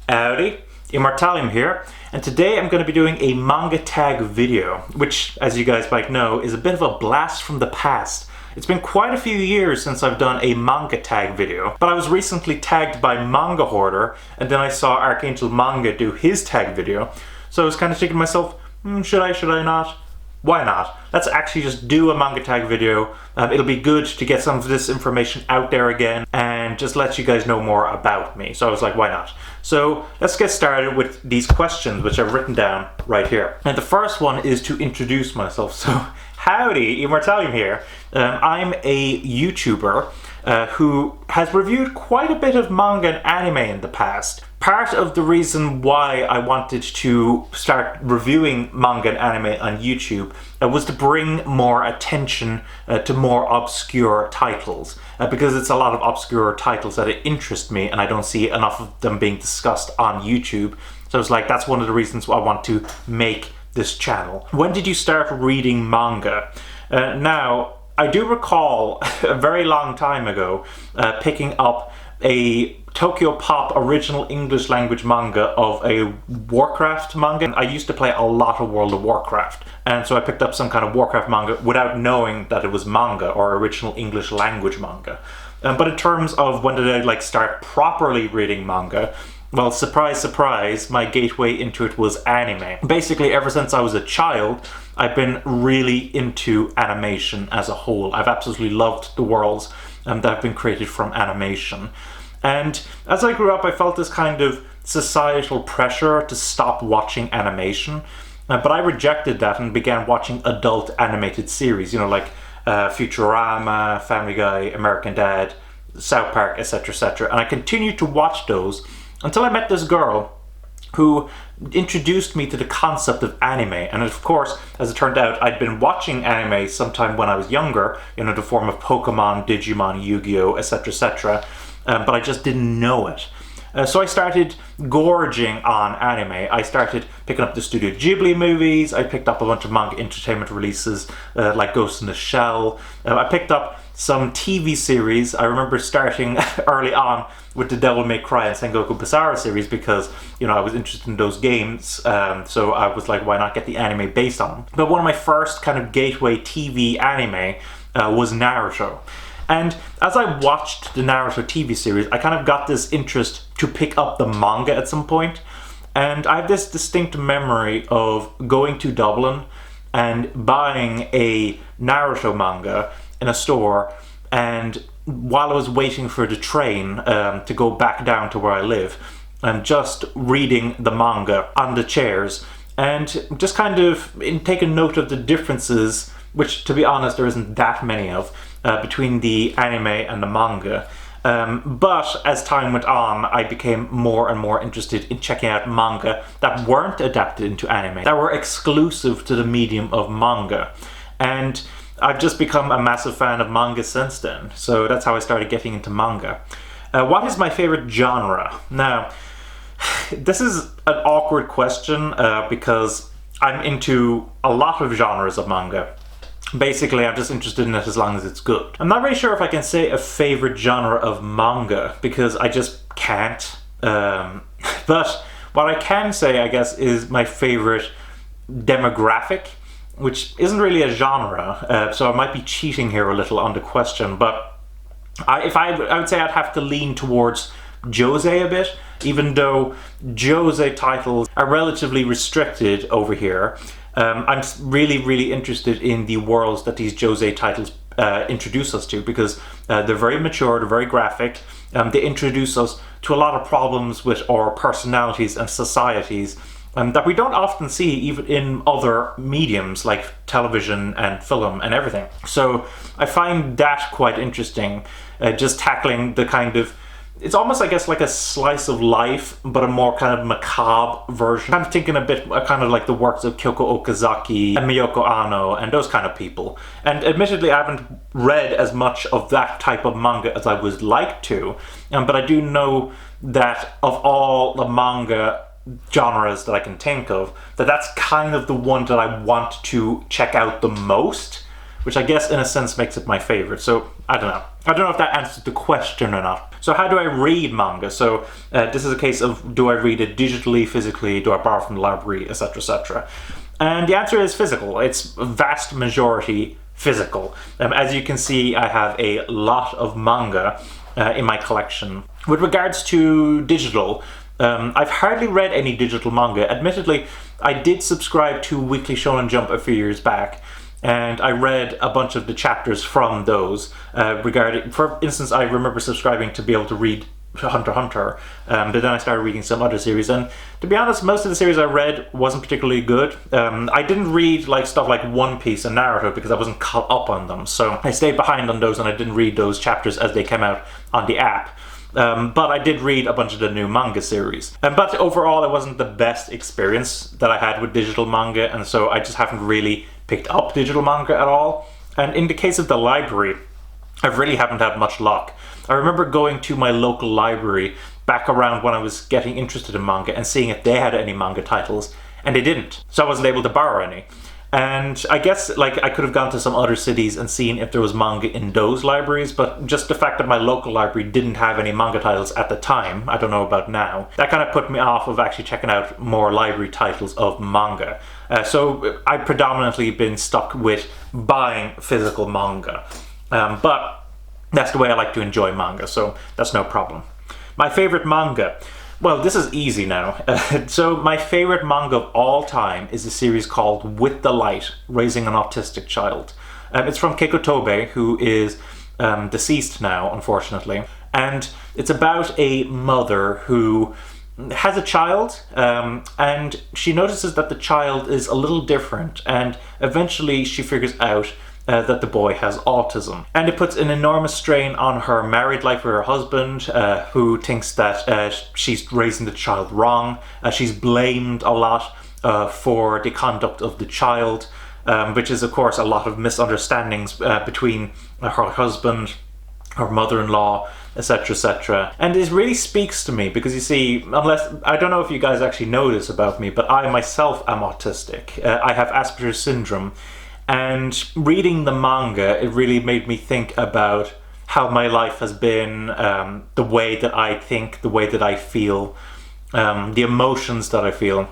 Howdy, Immortallium here, and today I'm going to be doing a manga tag video, which, as you guys might know, is a bit of a blast from the past. It's been quite a few years since I've done a manga tag video, but I was recently tagged by Manga Hoarder, and then I saw Archangel Manga do his tag video, so I was kind of thinking to myself, should I not? Why not? Let's actually just do a manga tag video. It'll be good to get some of this information out there again and just let you guys know more about me. So I was like, why not? So let's get started with these questions, which I've written down right here. And the first one is to introduce myself. So howdy, Immortallium here. I'm a YouTuber who has reviewed quite a bit of manga and anime in the past. Part of the reason why I wanted to start reviewing manga and anime on YouTube was to bring more attention to more obscure titles, because it's a lot of obscure titles that interest me and I don't see enough of them being discussed on YouTube. So it's like, that's one of the reasons why I want to make this channel. When did you start reading manga? Now, I do recall a very long time ago picking up a Tokyo Pop original English language manga of a Warcraft manga. I used to play a lot of World of Warcraft, and so I picked up some kind of Warcraft manga without knowing that it was manga or original English language manga. But in terms of when did I start properly reading manga, well, surprise, surprise, my gateway into it was anime. Basically, ever since I was a child, I've been really into animation as a whole. I've absolutely loved the worlds that have been created from animation. And as I grew up, I felt this kind of societal pressure to stop watching animation. But I rejected that and began watching adult animated series, like Futurama, Family Guy, American Dad, South Park, etc., etc. And I continued to watch those until I met this girl who introduced me to the concept of anime. And of course, as it turned out, I'd been watching anime sometime when I was younger, the form of Pokemon, Digimon, Yu-Gi-Oh!, etc., etc., but I just didn't know it. So I started gorging on anime. I started picking up the Studio Ghibli movies. I picked up a bunch of manga entertainment releases like Ghost in the Shell. I picked up some TV series. I remember starting early on with the Devil May Cry and Sengoku Basara series because, I was interested in those games. So I was like, why not get the anime based on them? But one of my first kind of gateway TV anime was Naruto. And as I watched the Naruto TV series, I kind of got this interest to pick up the manga at some point. And I have this distinct memory of going to Dublin and buying a Naruto manga in a store, and while I was waiting for the train to go back down to where I live, and just reading the manga on the chairs, and just kind of taking note of the differences, which, to be honest, there isn't that many of, between the anime and the manga. But as time went on, I became more and more interested in checking out manga that weren't adapted into anime, that were exclusive to the medium of manga. And I've just become a massive fan of manga since then. So that's how I started getting into manga. What is my favorite genre? Now, this is an awkward question because I'm into a lot of genres of manga. Basically, I'm just interested in it as long as it's good. I'm not really sure if I can say a favorite genre of manga, because I just can't. But what I can say, I guess, is my favorite demographic, which isn't really a genre, so I might be cheating here a little on the question, but I would say I'd have to lean towards josei a bit, even though josei titles are relatively restricted over here. I'm really, really interested in the worlds that these josei titles introduce us to, because they're very mature, they're very graphic. They introduce us to a lot of problems with our personalities and societies that we don't often see even in other mediums like television and film and everything. So I find that quite interesting, just tackling the kind of, it's almost, I guess, like a slice of life, but a more kind of macabre version. I'm thinking a bit kind of like the works of Kyoko Okazaki and Miyoko Ano and those kind of people. And admittedly, I haven't read as much of that type of manga as I would like to, but I do know that of all the manga genres that I can think of, that's kind of the one that I want to check out the most. which I guess in a sense makes it my favorite. So I don't know. I don't know if that answers the question or not. So how do I read manga? So this is a case of, do I read it digitally, physically, do I borrow from the library, etc., etc. And the answer is physical. It's a vast majority physical. As you can see, I have a lot of manga in my collection. With regards to digital, I've hardly read any digital manga. Admittedly, I did subscribe to Weekly Shonen Jump a few years back, and I read a bunch of the chapters from those. For instance, I remember subscribing to be able to read Hunter x Hunter, but then I started reading some other series, and to be honest, most of the series I read wasn't particularly good. I didn't read like stuff like One Piece and Naruto because I wasn't caught up on them, so I stayed behind on those and I didn't read those chapters as they came out on the app. But I did read a bunch of the new manga series. But overall, it wasn't the best experience that I had with digital manga, and so I just haven't really picked up digital manga at all. And in the case of the library, I really haven't had much luck. I remember going to my local library back around when I was getting interested in manga and seeing if they had any manga titles, and they didn't. So I wasn't able to borrow any. And I guess like I could have gone to some other cities and seen if there was manga in those libraries, but just the fact that my local library didn't have any manga titles at the time, I don't know about now, that kind of put me off of actually checking out more library titles of manga. So I've predominantly been stuck with buying physical manga. But that's the way I like to enjoy manga, so that's no problem. My favorite manga. Well, this is easy now. So my favorite manga of all time is a series called With the Light, Raising an Autistic Child. It's from Keiko Tobe, who is deceased now, unfortunately. And it's about a mother who has a child, and she notices that the child is a little different, and eventually she figures out that the boy has autism. And it puts an enormous strain on her married life with her husband, who thinks that she's raising the child wrong. She's blamed a lot for the conduct of the child, which is of course a lot of misunderstandings between her husband, her mother-in-law, etc., etc. And this really speaks to me because, you see, I don't know if you guys actually know this about me, but I myself am autistic. I have Asperger's syndrome. And reading the manga, it really made me think about how my life has been, the way that I think, the way that I feel, the emotions that I feel.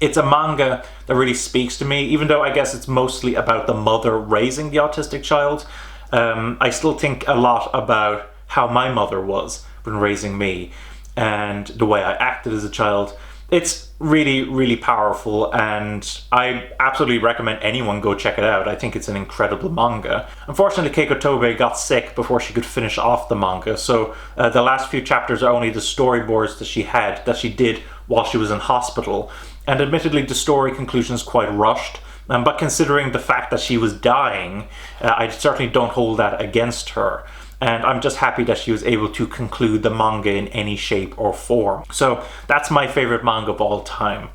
It's a manga that really speaks to me, even though I guess it's mostly about the mother raising the autistic child. I still think a lot about how my mother was when raising me and the way I acted as a child. It's really, really powerful, and I absolutely recommend anyone go check it out. I think it's an incredible manga. Unfortunately, Keiko Tobe got sick before she could finish off the manga, so the last few chapters are only the storyboards that she did while she was in hospital. And admittedly, the story conclusion is quite rushed, but considering the fact that she was dying, I certainly don't hold that against her. And I'm just happy that she was able to conclude the manga in any shape or form. So that's my favorite manga of all time.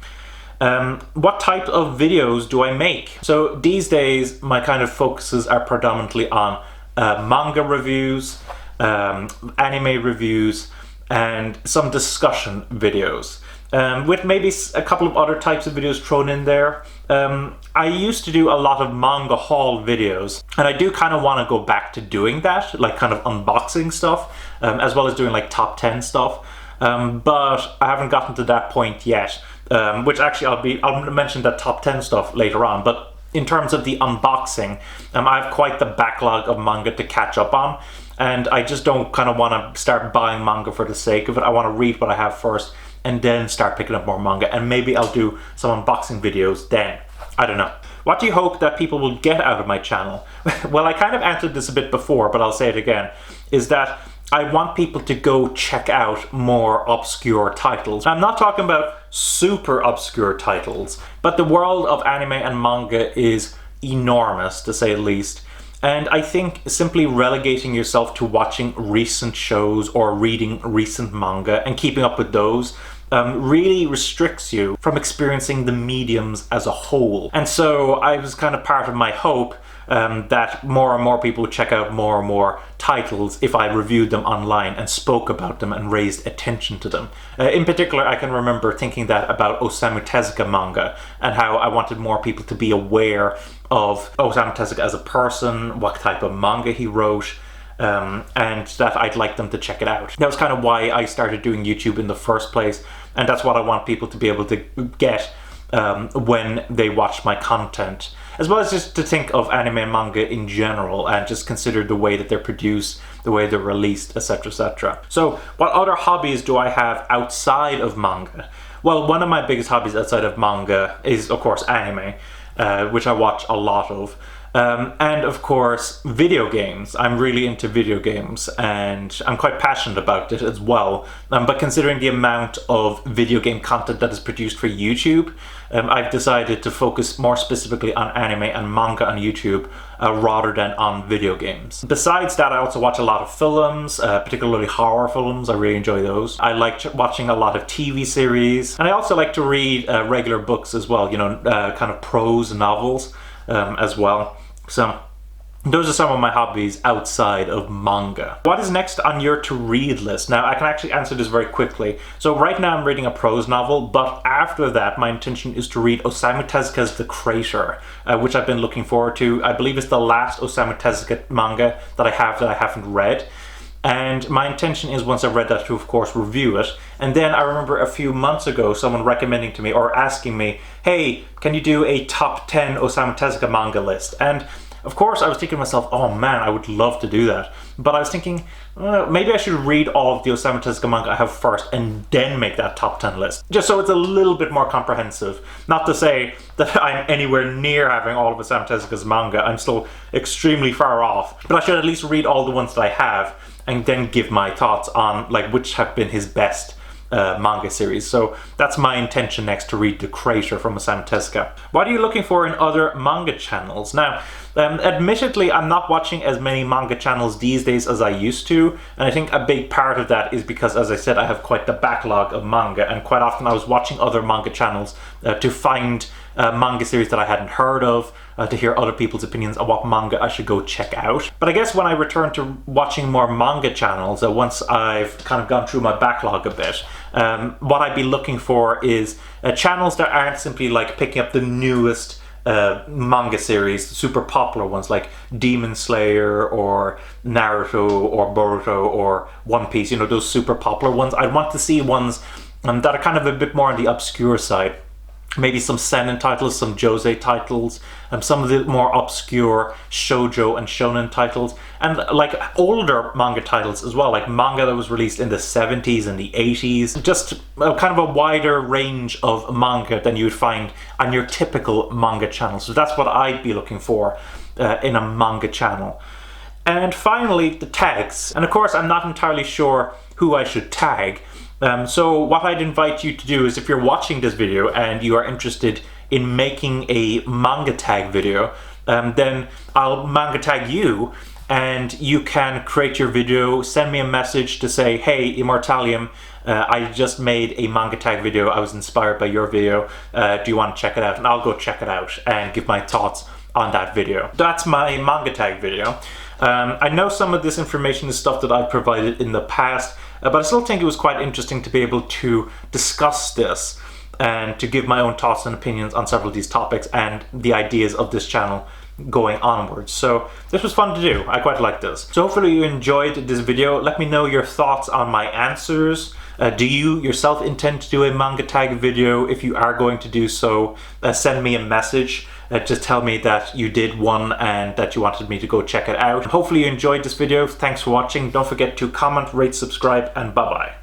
What type of videos do I make? So these days, my kind of focuses are predominantly on manga reviews, anime reviews, and some discussion videos. With maybe a couple of other types of videos thrown in there. I used to do a lot of manga haul videos, and I do kind of want to go back to doing that, like kind of unboxing stuff, as well as doing like top 10 stuff, but I haven't gotten to that point yet, which actually I'll mention that top 10 stuff later on. But in terms of the unboxing, I have quite the backlog of manga to catch up on, and I just don't kind of want to start buying manga for the sake of it. I want to read what I have first and then start picking up more manga, and maybe I'll do some unboxing videos then. I don't know. What do you hope that people will get out of my channel? Well, I kind of answered this a bit before, but I'll say it again, is that I want people to go check out more obscure titles. I'm not talking about super obscure titles, but the world of anime and manga is enormous, to say the least. And I think simply relegating yourself to watching recent shows or reading recent manga and keeping up with those really restricts you from experiencing the mediums as a whole. And so I was kind of part of my hope that more and more people would check out more and more titles if I reviewed them online and spoke about them and raised attention to them. In particular, I can remember thinking that about Osamu Tezuka manga and how I wanted more people to be aware of Osamu Tezuka as a person, what type of manga he wrote, and that I'd like them to check it out. That was kind of why I started doing YouTube in the first place, and that's what I want people to be able to get when they watch my content, as well as just to think of anime and manga in general and just consider the way that they're produced, the way they're released, etc, etc. So what other hobbies do I have outside of manga? Well, one of my biggest hobbies outside of manga is, of course, anime, which I watch a lot of. And of course, video games. I'm really into video games and I'm quite passionate about it as well. But considering the amount of video game content that is produced for YouTube, I've decided to focus more specifically on anime and manga on YouTube rather than on video games. Besides that, I also watch a lot of films, particularly horror films. I really enjoy those. I like watching a lot of TV series, and I also like to read regular books as well, you know, kind of prose novels as well. So those are some of my hobbies outside of manga. What is next on your to-read list? Now, I can actually answer this very quickly. So right now I'm reading a prose novel, but after that my intention is to read Osamu Tezuka's The Crater, which I've been looking forward to. I believe it's the last Osamu Tezuka manga that I haven't read. And my intention is, once I've read that, to of course review it. And then I remember a few months ago someone recommending to me or asking me, hey, can you do a top 10 Osamu Tezuka manga list? And of course I was thinking to myself, oh man, I would love to do that. But I was thinking, maybe I should read all of the Osamu Tezuka manga I have first and then make that top 10 list. Just so it's a little bit more comprehensive. Not to say that I'm anywhere near having all of Osamu Tezuka's manga. I'm still extremely far off. But I should at least read all the ones that I have and then give my thoughts on like which have been his best manga series. So that's my intention next, to read The Crater from Osamu Tezuka. What are you looking for in other manga channels? Now, admittedly, I'm not watching as many manga channels these days as I used to, and I think a big part of that is because, as I said, I have quite the backlog of manga, and quite often I was watching other manga channels to find manga series that I hadn't heard of, to hear other people's opinions on what manga I should go check out. But I guess when I return to watching more manga channels, once I've kind of gone through my backlog a bit, what I'd be looking for is channels that aren't simply like picking up the newest manga series, super popular ones like Demon Slayer or Naruto or Boruto or One Piece, you know, those super popular ones. I want to see ones that are kind of a bit more on the obscure side. Maybe some seinen titles, some josei titles, some of the more obscure shoujo and shonen titles, and like older manga titles as well, like manga that was released in the 70s and the 80s. Just kind of a wider range of manga than you would find on your typical manga channel. So that's what I'd be looking for in a manga channel. And finally, the tags. And of course, I'm not entirely sure who I should tag. So what I'd invite you to do is, if you're watching this video and you are interested in making a manga tag video, then I'll manga tag you, and you can create your video, send me a message to say, hey, Immortallium, I just made a manga tag video, I was inspired by your video, do you want to check it out? And I'll go check it out and give my thoughts on that video. That's my manga tag video. I know some of this information is stuff that I've provided in the past, but I still think it was quite interesting to be able to discuss this and to give my own thoughts and opinions on several of these topics and the ideas of this channel going onwards. So this was fun to do. I quite like this. So hopefully you enjoyed this video. Let me know your thoughts on my answers. Do you yourself intend to do a manga tag video? If you are going to do so, send me a message. Just tell me that you did one and that you wanted me to go check it out. Hopefully you enjoyed this video. Thanks for watching. Don't forget to comment, rate, subscribe, and bye-bye.